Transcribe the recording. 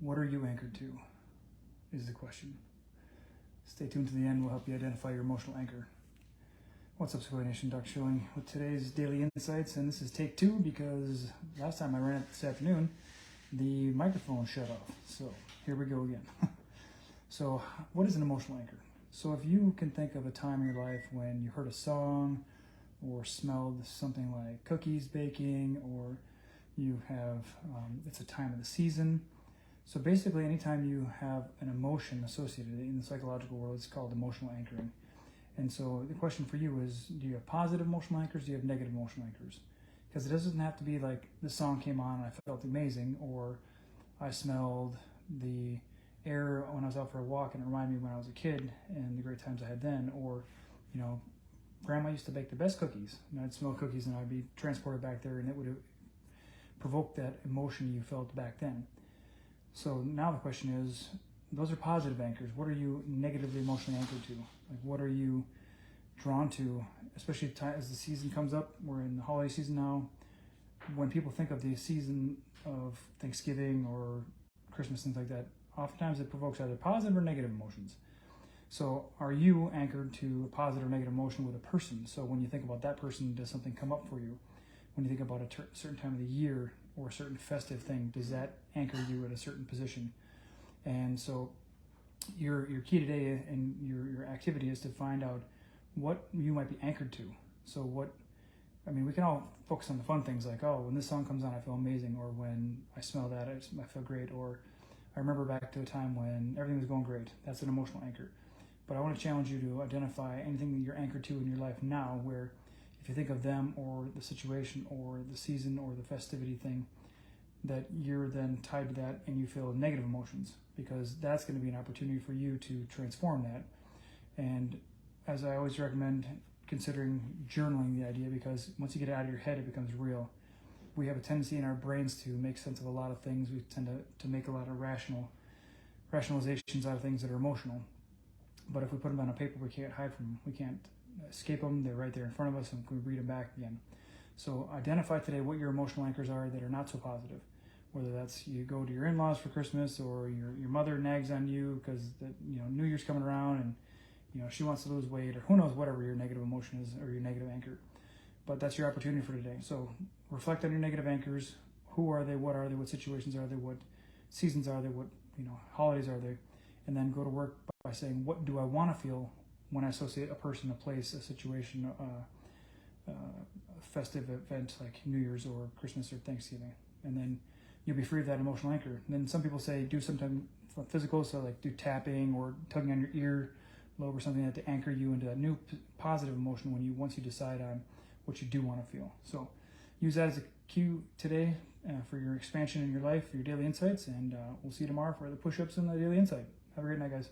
What are you anchored to? Is the question. Stay tuned to the end. We'll help you identify your emotional anchor. What's up, Secoya Nation? Doc Schilling with today's Daily Insights, and this is take 2 because last time I ran it this afternoon, the microphone shut off. So here we go again. So what is an emotional anchor? So if you can think of a time in your life when you heard a song or smelled something like cookies baking, or you have, it's a time of the season. So basically anytime you have an emotion associated in the psychological world, it's called emotional anchoring. And so the question for you is, do you have positive emotional anchors? Do you have negative emotional anchors? Because it doesn't have to be like the song came on and I felt amazing, or I smelled the air when I was out for a walk and it reminded me when I was a kid and the great times I had then, or, you know, grandma used to bake the best cookies, and I'd smell cookies and I'd be transported back there and it would have provoked that emotion you felt back then. So now the question is, those are positive anchors. What are you negatively emotionally anchored to? Like, what are you drawn to, especially as the season comes up? We're in the holiday season now. When people think of the season of Thanksgiving or Christmas, things like that, oftentimes it provokes either positive or negative emotions. So are you anchored to a positive or negative emotion with a person? So when you think about that person, does something come up for you? When you think about a certain time of the year or a certain festive thing, does that anchor you at a certain position? And so your key today and your activity is to find out what you might be anchored to. So we can all focus on the fun things like, oh, when this song comes on, I feel amazing, or when I smell that, I feel great, or I remember back to a time when everything was going great. That's an emotional anchor. But I want to challenge you to identify anything that you're anchored to in your life now, where if you think of them or the situation or the season or the festivity thing, that you're then tied to that and you feel negative emotions, because that's going to be an opportunity for you to transform that. And as I always recommend, considering journaling the idea, because once you get it out of your head, it becomes real. We have a tendency in our brains to make sense of a lot of things. We tend to make a lot of rationalizations out of things that are emotional. But if we put them on a paper, we can't hide from them. We can't escape them. They're right there in front of us, and we can read them back again. So identify today what your emotional anchors are that are not so positive. Whether that's you go to your in-laws for Christmas, or your mother nags on you because New Year's coming around and she wants to lose weight, or who knows, whatever your negative emotion is or your negative anchor. But that's your opportunity for today. So reflect on your negative anchors. Who are they? What are they? What situations are they? What seasons are they? What holidays are they? And then go to work by saying, what do I want to feel when I associate a person, a place, a situation, a festive event like New Year's or Christmas or Thanksgiving. And then you'll be free of that emotional anchor. And then some people say do something physical, so like do tapping or tugging on your ear lobe or something to anchor you into that new positive emotion once you decide on what you do want to feel. So use that as a cue today for your expansion in your life, for your daily insights, and we'll see you tomorrow for the push-ups and the daily insight. Have a great night, guys.